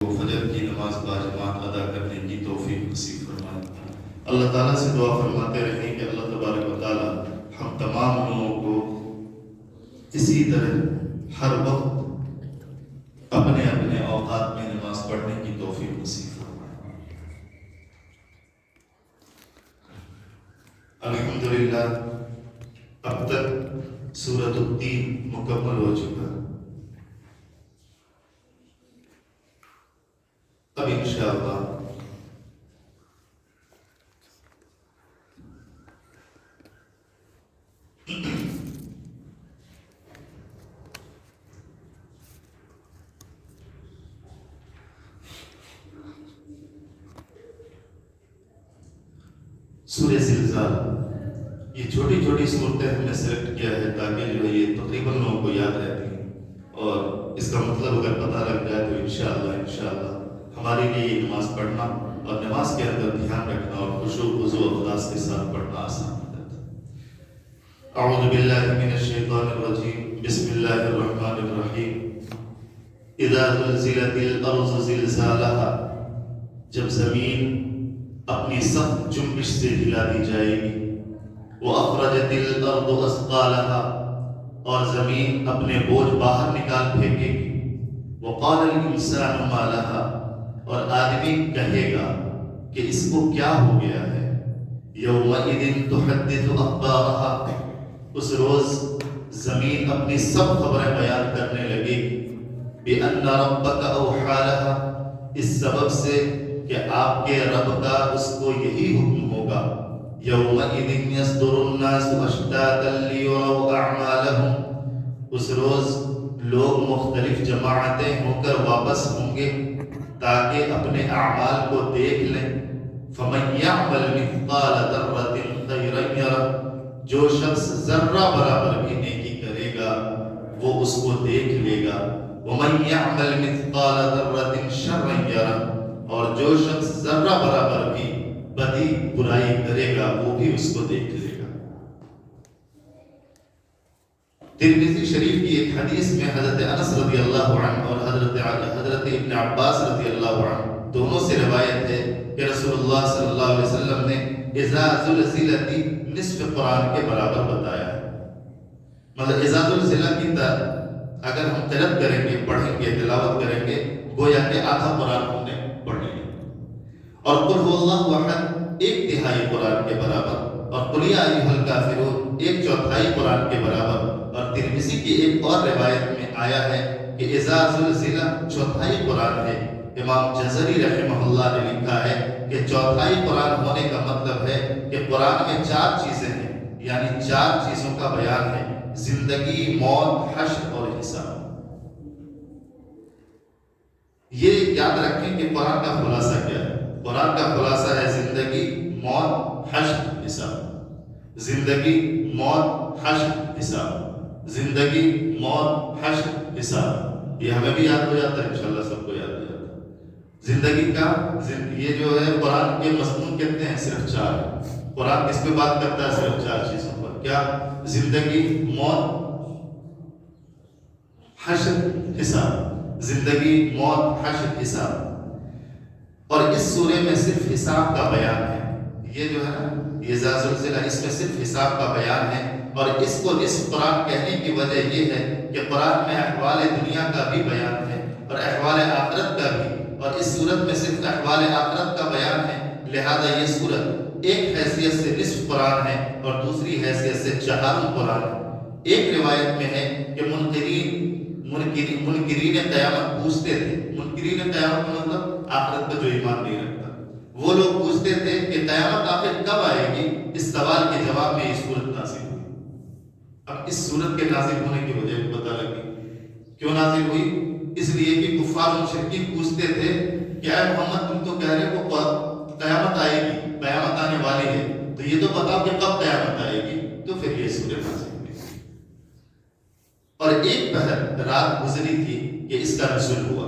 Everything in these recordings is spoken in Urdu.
فجر کی نماز باجماعت ادا کرنے کی توفیق نصیب فرمائے۔ اللہ تعالیٰ سے دعا فرماتے رہیں کہ اللہ تبارک و تعالیٰ ہم تمام لوگوں کو اسی طرح ہر وقت اپنے اپنے اوقات میں نماز پڑھنے کی توفیق نصیب فرمائے۔ الحمدللہ اب تک سورۃ التین مکمل ہو چکا۔ اب انشاءاللہ سورہ زلزال، یہ چھوٹی چھوٹی صورتیں ہم نے سلیکٹ کیا ہے تاکہ جو ہے یہ تقریباً لوگوں کو یاد رہتی ہیں، اور اس کا مطلب اگر پتہ لگ جائے تو انشاءاللہ ہمارے لیے یہ نماز پڑھنا اور نماز کے اندر دھیان رکھنا اور خشوع و خضوع و اخلاص کے ساتھ پڑھنا آسان ہو جاتا ہے۔ اعوذ باللہ من الشیطان الرجیم، بسم اللہ الرحمن الرحیم۔ اذا زلزلت الارض زلزالہا، جب زمین اپنی سخت جنبش سے ہلا دی جائے گی، وَأَخْرَجَتِ الْأَرْضُ أَثْقَالَهَا، اور زمین اپنے بوجھ باہر نکال پھینکے گی، وَقَالَ الْإِنسَانُ مَا لَهَا، اور آدمی کہے گا کہ اس کو کیا ہو گیا ہے، يَوْمَئِذٍ تُحَدِّثُ أَخْبَارَهَا، اس روز زمین اپنی سب خبریں بیان کرنے لگے گی، بِأَنَّ رَبَّكَ أَوْحَىٰ لَهَا، اس سبب سے کہ آپ کے رب کا اس کو یہی حکم ہوگا، يَوْمَئِذٍ يَصْدُرُ النَّاسُ أَشْتَاتًا لِيُرَوْا أَعْمَالَهُمْ، اس روز لوگ مختلف جماعتیں ہو کر واپس ہوں گے تاکہ اپنے اعمال کو دیکھ لیں۔ فَمَن يَعْمَلْ مِثْقَالَ ذَرَّةٍ خَيْرًا يَرَهُ، جو شخص ذرہ برابر بھی نیکی کرے گا وہ اس کو دیکھ لے گا۔ وَمَن يَعْمَلْ مِثْقَالَ ذَرَّةٍ شَرًّا يَرَهُ، اور جو شخص ذرہ برابر بھی بدی برائی کرے گا وہ بھی اس کو دیکھ لے گا۔ ترمذی شریف کی ایک حدیث میں حضرت انس رضی اللہ عنہ اور حضرت ابن عباس رضی اللہ عنہ دونوں سے روایت ہے کہ رسول اللہ صلی اللہ علیہ وسلم نے اذا زلزلت نصف قرآن کے برابر بتایا ہے۔ مطلب اذا زلزلہ کی اگر ہم تلاوت کریں گے، پڑھیں گے، تلاوت کریں گے، گویا کہ آدھا قرآن ہم نے پڑھ لیا، اور قل هو اللہ احد ایک تہائی قرآن کے برابر، اور قل یا ایھا الکافرون ایک چوتھائی قرآن کے برابر۔ اور ترمذی کی ایک اور روایت میں آیا ہے کہ اذا زلزلہ چوتھائی قرآن ہے۔ امام جزری رحمہ اللہ نے لکھا ہے کہ چوتھائی قرآن ہونے کا مطلب ہے کہ قرآن میں چار چیزیں ہیں، یعنی چار چیزوں کا بیان ہے: زندگی، موت، حشر اور حساب۔ یہ یاد رکھیں کہ قرآن کا خلاصہ کیا ہے۔ قرآن کا خلاصہ ہے زندگی، موت، حشر، حساب۔ زندگی، موت، حشر، حساب۔ زندگی، موت، حشر، حساب۔ یہ ہمیں بھی یاد ہو جاتا ہے، انشاءاللہ سب کو یاد ہو جاتا ہے۔ زندگی کا یہ جو ہے قرآن کے مضمون کہتے ہیں صرف چار ہے۔ قرآن کس پہ بات کرتا ہے؟ صرف چار چیزوں پر۔ کیا؟ زندگی، موت، حشر، حساب۔ زندگی، موت، حشر، حساب۔ اور اس سورے میں صرف حساب کا بیان ہے۔ یہ جو ہے نا، یہ اذا زلزلہ، اس میں صرف حساب کا بیان ہے، اور اس کو نصف قرآن کہنے کی وجہ یہ ہے کہ قرآن میں احوال دنیا کا بھی بیان ہے اور احوال آخرت کا بھی، اور اس صورت میں صرف احوال آخرت کا بیان ہے، لہذا یہ صورت ایک حیثیت سے نصف قرآن ہے اور دوسری حیثیت سے چہارم قرآن ہے۔ ایک روایت میں ہے کہ منکرین قیامت پوچھتے تھے، منکرین قیامت کا مطلب آخرت پر جو ایمان نہیں رکھتا، وہ لوگ پوچھتے تھے کہ قیامت آخر کب آئے گی؟ اس سوال کے جواب میں یہ صورت نازل ہوئی۔ اب اس صورت کے نازل ہونے کی وجہ بھی پتہ لگی کیوں نازل ہوئی؟ اس لیے کہ کفار و مشرکین پوچھتے تھے کہ اے محمد، تم تو کہہ رہے ہو قیامت آئے گی، قیامت آنے والی ہے، تو یہ تو بتاؤ کہ کب قیامت آئے گی؟ تو پھر یہ صورت نازل ہوئی، اور ایک پہر رات گزری تھی کہ اس کا نزول ہوا۔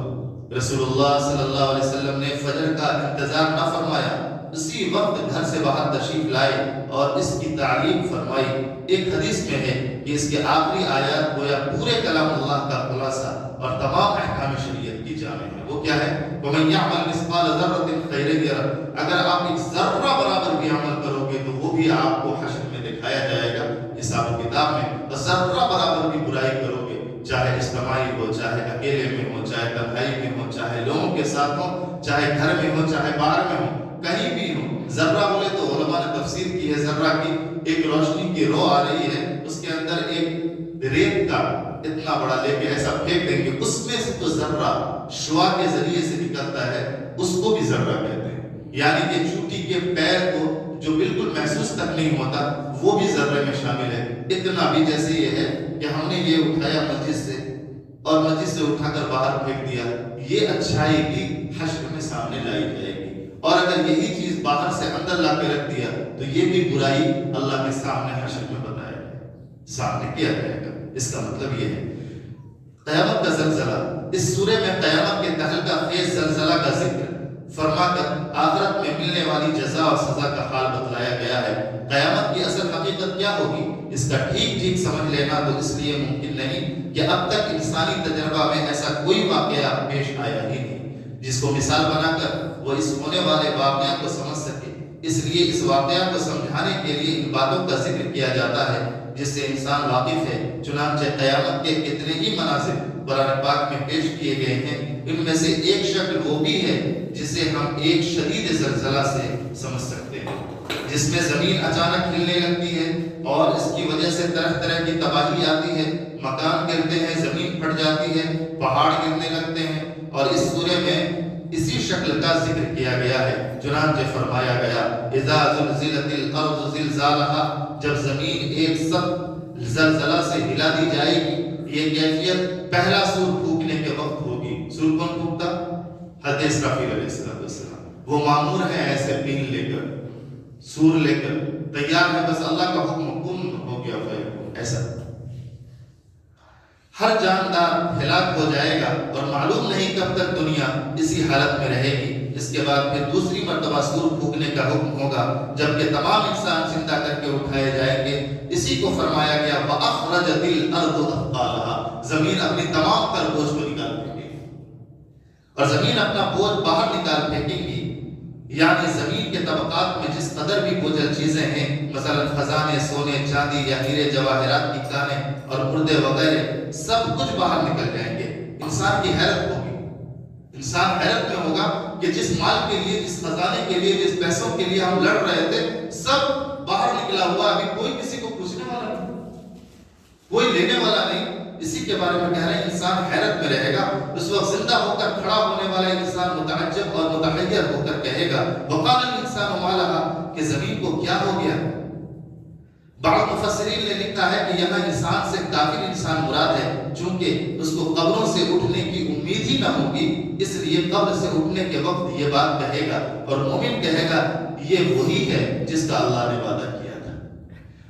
رسول اللہ صلی اللہ علیہ وسلم نے فجر کا انتظار نہ فرمایا، اسی وقت گھر سے باہر تشریف لائے اور اس کی تعلیم فرمائی۔ ایک حدیث میں ہے کہ اس کے آخری آیات گویا پورے کلام اللہ کا خلاصہ اور تمام احکام شریعت کی جامع ہے۔ وہ کیا ہے؟ وَمَن يَعْمَلْ مِثْقَالَ ذَرَّةٍ خَيْرًا يَرَهُ، اگر آپ ایک ذرہ برابر بھی عمل کرو گے تو وہ بھی آپ کو حشر میں دکھایا جائے گا حساب و کتاب میں. اور ذرہ برابر بھی برائی کرو گے، چاہے اجتماعی ہو، چاہے اکیلے میں ہو، چاہے تنہائی میں ہو، چاہے لوگوں کے ساتھ ہو، چاہے گھر میں ہو، چاہے باہر میں ہو، کہیں بھی ہو. ذرہ بولے تو علماء نے تفسیر کی ہے، ذرہ کی ایک روشنی کی رو آ رہی ہے، اس کے اندر ایک ریت کا اتنا بڑا لے کے ایسا پھینک دیں گے، اس میں سے تو ذرہ شعاع کے ذریعے سے نکلتا ہے، اس کو بھی ذرہ کہتے ہیں. یعنی کہ چوٹی کے پیر کو جو بالکل محسوس تک نہیں ہوتا وہ بھی ذرے میں شامل ہے. اتنا بھی جیسے یہ ہے کہ ہم نے یہ اٹھایا مسجد سے اور مسجد سے اٹھا کر باہر پھینک دیا، یہ اچھائی بھی حشر میں سامنے لائی جائے گی. اور اگر یہی چیز باہر سے اندر لا کے رکھ دیا تو یہ بھی برائی اللہ کے سامنے حشر میں بتایا جائے گا، سامنے کیا جائے گا. اس کا مطلب یہ ہے قیامت کا زلزلہ. اس سورے میں قیامت کے تہلکہ خیز زلزلہ کا ذکر فرما کر آخرت میں ملنے والی جزا اور سزا کا حال بتلایا گیا ہے. قیامت کی اصل حقیقت کیا ہوگی اس کا ٹھیک سمجھ لینا تو اس لیے ممکن نہیں کہ اب تک انسانی تجربہ میں ایسا کوئی واقعہ پیش آیا ہی نہیں جس کو مثال بنا کر وہ اس ہونے والے واقعہ کو سمجھ سکے. اس لیے اس واقعہ کو سمجھانے کے لیے ان باتوں کا ذکر کیا جاتا ہے جس سے انسان واقف ہے. چنانچہ قیامت کے کتنے ہی مناظر قرآن پاک میں پیش کیے گئے ہیں، ان میں سے ایک شکل وہ بھی ہے جسے ہم ایک شدید زلزلہ سے سمجھ سکتے ہیں، جس میں زمین اچانک ہلنے لگتی ہے اور اس کی وجہ سے طرح طرح کی تباہی آتی ہے. مکان گرتے ہیں، زمین پھٹ جاتی ہے، پہاڑ گرنے لگتے ہیں. اور اس سورے میں اسی شکل کا ذکر کیا گیا ہے. چنانچہ فرمایا گیا اذا زلزلت الارض زلزالها، جب زمین ایک سخت زلزلہ سے ہلا دی جائے گی. یہ کیفیت پہلا سور پھونکنے کے وقت ہوگی. سور کون پھونکتا؟ حضرت اسرافیل علیہ السلام. وہ مامور ہیں ایسے پین لے کر، سور لے کر تیار ہے، بس اللہ کا حکم کن ہو گیا فیکون. ایسا ہر جاندار ہلاک ہو جائے گا اور معلوم نہیں کب تک دنیا اسی حالت میں رہے گی. اس کے بعد پھر دوسری مرتبہ سور پھونکنے کا حکم ہوگا جبکہ تمام انسان زندہ کر کے اٹھائے جائیں گے. اسی کو فرمایا گیا وَأَخْرَجَتِ الْأَرْضُ أَثْقَالَهَا، زمین اپنی تمام تر بوجھ کو نکال پھینکے گی اور زمین اپنا بوجھ باہر نکال پھینکے گی. یعنی زمین کے طبقات میں جس قدر بھی بوجھل چیزیں ہیں، مثلا خزانے، سونے، چاندی یا ہیرے جواہرات کی کانیں اور مردے وغیرہ، سب کچھ باہر نکل جائیں گے. انسان کی حیرت ہوگی، انسان حیرت میں ہوگا کہ جس مال کے لیے، جس خزانے کے لیے، جس پیسوں کے لیے ہم لڑ رہے تھے، سب باہر نکلا ہوا، ابھی کوئی کسی کو پوچھنے والا نہیں، کوئی لینے والا نہیں. اسی کے بارے میں کہہ رہے ہیں انسان حیرت میں رہے گا. اس وقت زندہ ہو کر کھڑا ہونے والا انسان متعجب اور متحیر ہو کر کہے گا وقال الانسان ما لها، کہ زمین کو کیا ہو گیا. بعض مفسرین نے لکھا ہے کہ یہاں انسان سے کافر انسان مراد ہے، چونکہ اس کو قبروں سے اٹھنے کی امید ہی نہ ہوگی، اس لیے قبر سے اٹھنے کے وقت یہ بات کہے گا. اور مومن کہے گا یہ وہی ہے جس کا اللہ نے وعدہ کیا تھا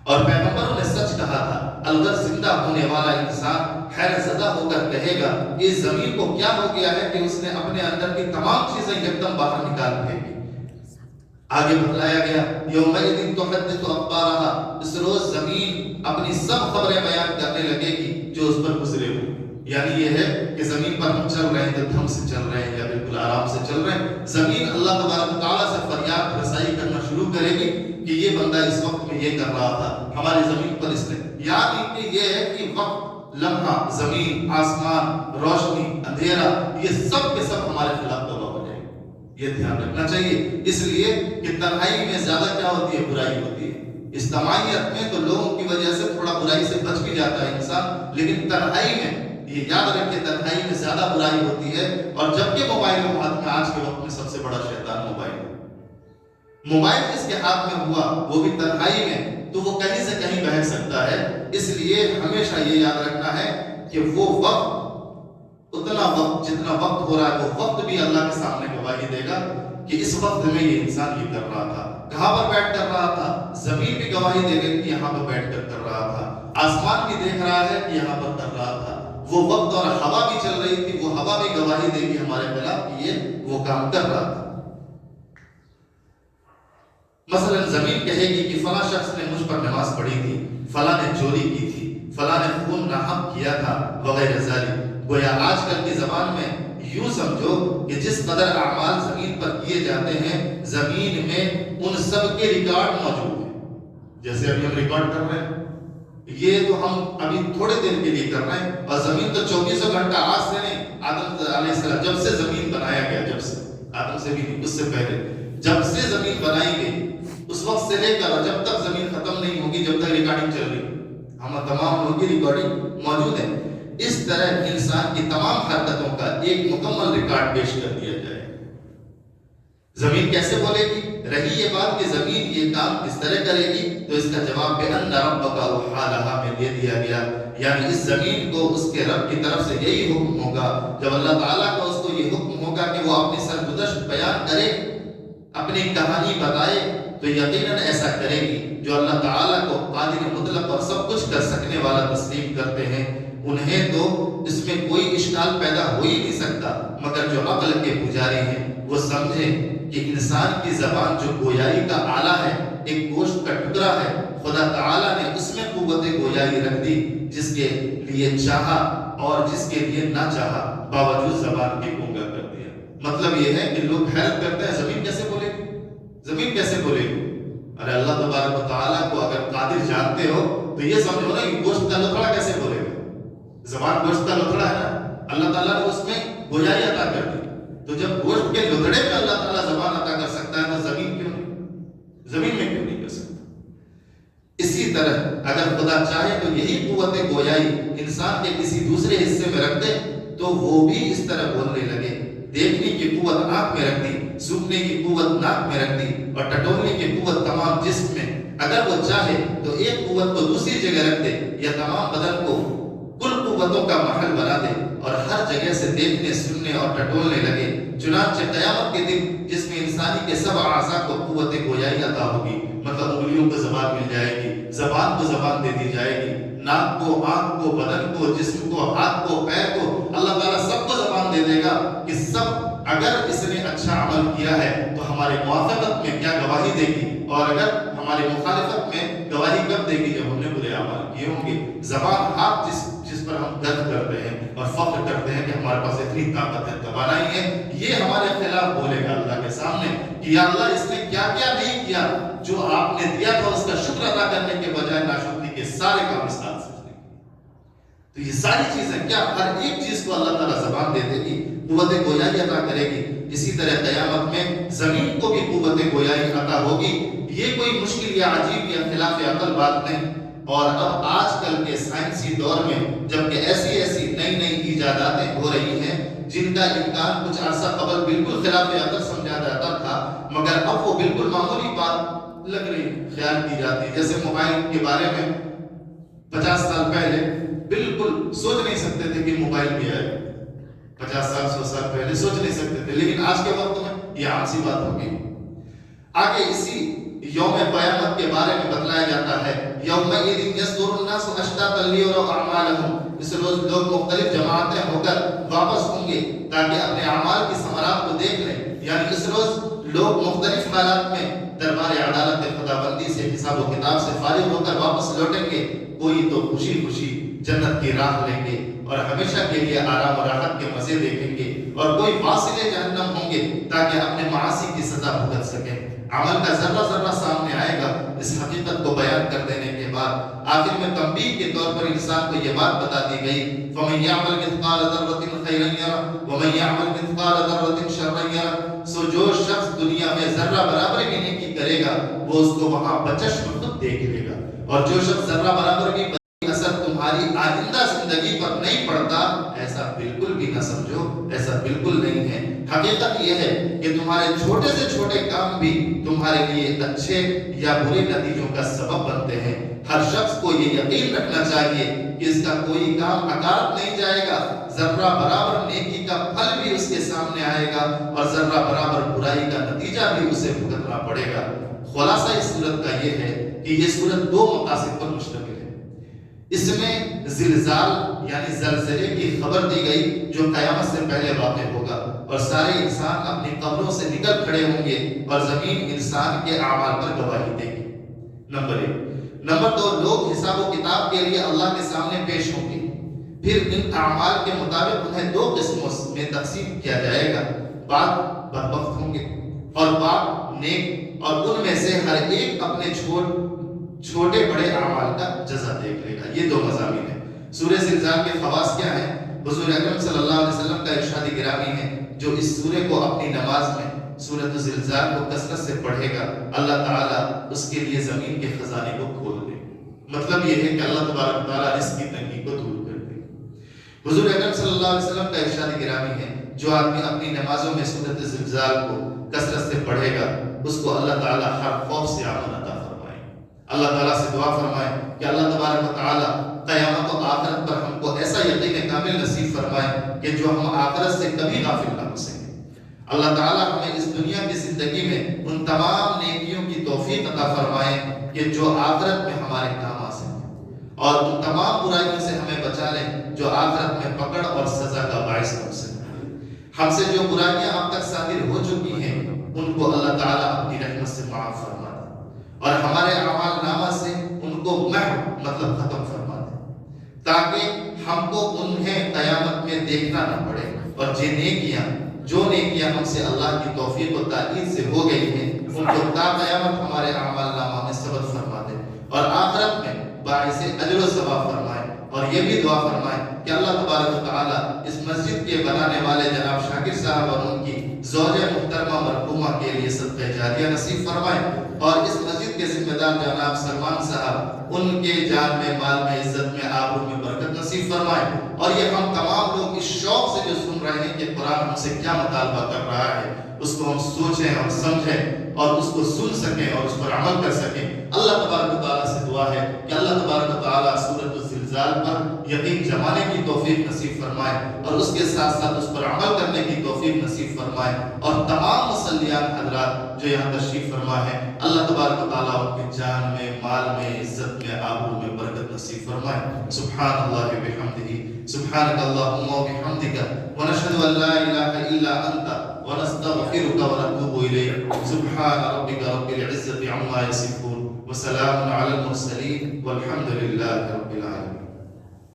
اور پیغمبروں نے سچ کہا تھا. البتہ زندہ ہونے والا انسان حیرت زدہ ہو کر کہے گا اس زمین کو کیا ہو گیا ہے کہ اس نے اپنے اندر کی تمام چیزیں یکدم باہر نکال پھینکی. آگے بتلایا گیا یومئذ تحدث اخبارها، اس روز زمین اپنی سب خبریں بیان کرنے لگے گی جو اس پر گزرے ہوئے. یعنی یہ ہے کہ زمین پر ہم چل رہے ہیں تو دھم سے چل رہے ہیں یا بالکل آرام سے چل رہے ہیں. زمین اللہ تبارک و تعالیٰ سے فریاد رسائی کرنا شروع کرے گی کہ یہ بندہ اس وقت میں یہ کر رہا تھا ہماری زمین پر اس نے. یعنی کہ یہ ہے کہ وقت، لمحہ، زمین، آسمان، روشنی، اندھیرا، یہ سب کے سب ہمارے خلاف تباہ ہو جائے گی. یہ دھیان رکھنا چاہیے. اس لیے کہ تنہائی میں زیادہ کیا ہوتی ہے؟ برائی ہوتی ہے. اجتماعیت میں تو لوگوں کی وجہ سے تھوڑا برائی سے بچ بھی جاتا ہے انسان، لیکن تنہائی میں یہ یاد رکھے تنہائی میں زیادہ برائی ہوتی ہے. اور جبکہ موبائل کے ہاتھ میں آج کے وقت میں سب سے بڑا شیطان موبائل ہے. موبائل جس کے ہاتھ میں ہوا وہ بھی تنہائی میں، تو وہ کہیں سے کہیں بہک سکتا ہے. اس لیے ہمیشہ یہ یاد رکھنا ہے کہ وہ وقت، اتنا وقت جتنا وقت ہو رہا ہے، وہ وقت بھی اللہ کے سامنے گواہی دے گا کہ اس وقت میں یہ انسان یہ کر رہا تھا. کہاں پر بیٹھ کر رہا تھا؟ زمین بھی گواہی دے گی کہ یہاں پر بیٹھ کر کر رہا تھا. آسمان بھی دیکھ رہا ہے کہ یہاں پر کر رہا تھا. وہ وقت اور ہوا بھی چل رہی تھی، وہ ہوا بھی گواہی دے گی ہمارے خلاف کہ یہ وہ کام کر رہا تھا. مثلا زمین کہے گی کہ فلاں شخص نے مجھ پر نماز پڑھی تھی، فلاں نے چوری کی تھی، فلاں نے خون ناحق کیا تھا وغیرہ ذالک. گویا آج کل کی زبان میں یوں سمجھو کہ جس قدر اعمال زمین پر کیے جاتے ہیں زمین میں ان سب کے ریکارڈ موجود ہیں. جیسے ابھی ہم ریکارڈ کر رہے ہیں، یہ تو ہم ابھی تھوڑے دیر کے لیے کر رہے ہیں، اور زمین تو 24 گھنٹہ آج سے نہیں، آدم علیہ السلام جب سے زمین بنایا گیا، جب سے آدم سے بھی نہیں، اس سے پہلے جب سے زمین بنائی گئی اس وقت سے لے کر جب تک زمین ختم نہیں ہوگی، جب تک ریکارڈنگ چل رہی، ہم تمام لوگوں کی ریکارڈنگ موجود ہے. اس طرح انسان کی تمام حرکتوں کا ایک مکمل ریکارڈ پیش کر دیا جائے. زمین کیسے بولے گی؟ رہی یہ بات کہ زمین یہ کام کس طرح کرے گی، تو اس کا جواب بِأَنَّ رَبَّكَ أَوْحَىٰ میں دے دیا گیا. یعنی اس زمین کو اس کے رب کی طرف سے یہی حکم ہوگا. جب اللہ تعالیٰ کا اس کو یہ حکم ہوگا کہ وہ اپنی سرگزشت بیان کرے، اپنی کہانی بتائے، تو یقیناً ایسا کرے گی. جو اللہ تعالیٰ کو قادر مطلق اور سب کچھ کر سکنے والا تسلیم کرتے ہیں، انہیں تو اس میں کوئی اشکال پیدا ہو ہی نہیں سکتا. مگر جو عقل کے پجاری ہیں وہ سمجھیں کہ انسان کی زبان جو گویائی کا آلہ ہے، ایک گوشت کا ٹکڑا ہے، خدا تعالیٰ نے اس میں قوت گویائی رکھ دی. جس کے لیے چاہا اور جس کے لیے نہ چاہا باوجود زبان کے گونگا کر دیا. مطلب یہ ہے کہ لوگ حیرت کرتے ہیں زمین کیسے بولے گی، زمین کیسے بولے گی. ارے اللہ تبارک و تعالیٰ کو اگر قادر جانتے ہو تو یہ سمجھو نا کہ گوشت کا لتڑا کیسے بولے گا. زبان گوشت کا لتڑا ہے نا، اللہ تعالیٰ نے اس میں گویائی عطا کر دی. تو جب گوشت کے لتڑے میں اللہ تعالیٰ زبان عطا کر سکتا ہے تو زمین کیوں نہیں، زمین میں کیوں نہیں کر سکتا. اسی طرح اگر خدا چاہے تو یہی قوت گویائی انسان کے کسی دوسرے حصے میں رکھ دے تو وہ بھی اس طرح بولنے لگے. دیکھنے کی قوت آنکھ میں رکھ دی، سونگنے کی قوت ناک میں رکھ دی، اور ٹٹولنے کی قوت تمام جسم میں. اگر وہ چاہے تو ایک قوت کو دوسری جگہ رکھ دے یا تمام بدن کو کل قوتوں کا محل بنا دے اور ہر جگہ سے دیکھنے، سننے اور ٹٹولنے لگے. چنانچہ قیامت کے دن جس میں انسانی کے سب اعضاء کو قوت گویائی عطا ہوگی، مطلب انگلیوں کو زبان مل جائے گی، زبان کو زبان دے دی جائے گی، ناک کو، آنکھ کو، بدن کو، جسم کو، ہاتھ کو، پیر کو، اللہ تعالیٰ سب کو زبان دے دے گا کہ سب اگر اس نے اچھا عمل کیا ہے تو ہمارے موافقت میں کیا گواہی دے گی، اور اگر ہماری مخالفت میں گواہی کب دے گی، جب ہم نے برے اعمال کیے ہوں گے. زبان، ہاتھ جس پر ہم گرو کرتے ہیں اور فخر کرتے ہیں کہ ہمارے پاس اتنی طاقت ہے، توانائی ہے، یہ ہمارے خلاف بولے گا اللہ کے سامنے کہ یا اللہ اس نے کیا کیا نہیں کیا، جو آپ نے دیا تھا اس کا شکر ادا کرنے کے بجائے ناشکری کے سارے کام اس طرح سے. تو یہ ساری چیزیں کیا ہر ایک چیز کو اللہ تعالیٰ زبان دے دے گی، قوت گویائی عطا کرے گی. اسی طرح قیامت میں زمین کو بھی قوت گویائی عطا ہوگی. یہ کوئی مشکل یا عجیب یا خلاف عقل بات نہیں. اور اب آج کل کے سائنسی دور میں جبکہ ایسی نئی نئی ایجاداتیں ہو رہی ہیں جن کا امکان کچھ عرصہ قبل بالکل خلاف عقل سمجھا جاتا تھا، مگر اب وہ بالکل معمولی بات لگ رہی، خیال کی جاتی. جیسے موبائل کے بارے میں 50 سال پہلے بالکل سوچ نہیں سکتے تھے کہ موبائل بھی آئے. 50 سال 100 سال پہلے سوچ نہیں سکتے تھے، لیکن آج کے وقت میں یہ عام سی بات ہو گئی. آگے اسی یوم قیامت کے بارے میں بتلایا جاتا ہے یومئذ یصدر الناس اشتاتا لیروا اعمالهم. اس روز لوگ مختلف جماعتیں ہو کر واپس ہوں گے تاکہ اپنے اعمال کی ثمرات کو دیکھ لیں. یعنی اس روز لوگ مختلف حالات میں دربار عدالت خداوندی سے حساب و کتاب سے فارغ ہو کر واپس لوٹیں گے. کوئی تو خوشی خوشی جنت کی راہ لیں گے اور ہمیشہ کے لیے آرام و راحت کے مزے دیکھیں گے، اور کوئی واصل جہنم ہوں گے تاکہ اپنے معاصی کی سزا بھگت سکیں. عمل کا ذرہ ذرہ سامنے آئے گا. اس حقیقت کو بیان کر دینے کے بعد آخر میں تنبیہ کے طور پر انسان کو یہ بات بتا دی گئی فَمَن يَعْمَلْ مِثْقَالَ ذَرَّةٍ خَيْرًا يَرَهُ وَمَن يَعْمَلْ مِثْقَالَ ذَرَّةٍ شَرًّا يَرَهُ. سو جو شخص دنیا میں ذرہ برابر بھی نیکی کرے گا وہ اس کو وہاں بچشم خود دیکھ لے گا، اور جو شخص ذرہ برابر بھی اثر تمہاری آئندہ زندگی پر نہیں پڑتا، ایسا بالکل بھی نہ سمجھو، ایسا بالکل نہیں ہے. حقیقت یہ ہے کہ تمہارے چھوٹے سے چھوٹے کام بھی تمہارے لیے اچھے یا برے نتیجوں کا سبب بنتے ہیں. ہر شخص کو یہ یقین رکھنا چاہیے کہ اس کا کوئی کام اکارت نہیں جائے گا. ذرہ برابر نیکی کا پھل بھی اس کے سامنے آئے گا اور ذرہ برابر برائی کا نتیجہ بھی اسے بھگتنا پڑے گا. خلاصہ اس صورت کا یہ ہے کہ یہ صورت دو مقاصد پر مشتمل ہے. اس میں زلزال یعنی زلزلے کی خبر دی گئی جو قیامت سے پہلے واقع ہوگا، اور سارے انسان اپنی قبروں سے نکل کھڑے ہوں گے اور زمین انسان کے اعمال پر گواہی دے گی. نمبر 1. نمبر 2، لوگ حساب و کتاب کے لیے اللہ کے سامنے پیش ہوں گے. پھر ان اعمال کے مطابق انہیں دو قسموں میں تقسیم کیا جائے گا، بعض بدبخت ہوں گے اور بعض نیک، اور ان میں سے ہر ایک اپنے چھوٹے بڑے اعمال کا جزا دیکھ لے گا۔ یہ دو مضامین ہیں۔ سورہ زلزال کے خواص کیا ہیں؟ حضور اکرم صلی اللہ علیہ وسلم کا ارشاد گرامی ہے، جو اس سورہ کو اپنی نماز میں سورۃ الزلزال کو کثرت سے پڑھے گا، اللہ تعالیٰ اس کے لیے زمین کے خزانے کو کھول دے گا۔ مطلب یہ ہے کہ اللہ تبارک تعالیٰ اس کی تنگی کو دور کر دے گا۔ حضور اکرم صلی اللہ علیہ وسلم کا ارشاد گرامی ہے، جو آدمی اپنی نمازوں میں سورۃ الزلزال کو کثرت سے پڑھے گا، اس کو اللہ تعالیٰ ہر خوف سے امن عطا فرمائے۔ اللہ تعالیٰ سے دعا فرمائے کہ اللہ تبارک و تعالیٰ قیامت و آخرت پر ہم کو ایسا یقین کامل نصیب فرمائے کہ جو ہم آخرت سے کبھی غافل نہ ہو سکیں۔ اللہ تعالیٰ ہمیں اس دنیا کی زندگی میں ان تمام نیکیوں کی توفیق عطا فرمائے کہ جو آخرت میں ہمارے کام آ سکیں، اور ان تمام برائیوں سے ہمیں بچا لیں جو آخرت میں پکڑ اور سزا کا باعث بن سکیں۔ ہم سے جو برائیاں اب تک صادر ہو چکی ہیں ان کو اللہ تعالیٰ اپنی رحمت سے معاف فرما دے، اور ہمارے اعمال نامہ سے ان کو مطلب ختم فرما دے، تاکہ ہم کو انہیں قیامت میں دیکھنا نہ پڑے، اور جو نیکیاں ہم سے اللہ کی توفیق و تائید سے ہو گئی ہیں ان کو تا قیامت ہمارے اعمال نامہ میں ثبت فرما دے، اور آخرت میں باعث اجر و ثواب فرمائے۔ اور یہ بھی دعا فرمائے کہ اللہ تبارک و تعالیٰ اس مسجد کے بنانے والے جناب شاکر صاحب اور ان کی زوجہ محترمہ مرحومہ کے لیے صدقہ جاریہ نصیب فرمائے، اور اس مسجد کے ذمہ دار جناب سلمان صاحب ان کے جان میں، مال میں، عزت میں، آبرو میں برکت نصیب فرمائے۔ اور یہ ہم تمام لوگ اس شوق سے جو سن رہے ہیں کہ قرآن ہم سے کیا مطالبہ کر رہا ہے، اس کو ہم سوچیں اور سمجھیں اور اس کو سن سکیں اور اس پر عمل کر سکیں۔ اللہ تبارک و تعالیٰ سے دعا ہے کہ اللہ تبارک و تعالیٰ سورۃ الزلزال پر یقین جمانے کی توفیق نصیب فرمائے، اور اس کے ساتھ ساتھ اس پر عمل کرنے کی توفیق نصیب فرمائے، اور تمام مصلیان حضرات جو یہاں تشریف فرما ہے اللہ تبارک و تعالیٰ ان کے جان میں، مال میں، عزت میں، آبرو میں برکت نصیب فرمائے۔ سبحان اللہ بحمدہ، سبحانک اللہم و بحمدک، ونشہد ان لا الہ الا انت ونستغفرك ونتوب إليك۔ سبحان ربك رب العزة عما يصفون، وسلام على المرسلين، والحمد لله رب العالمين۔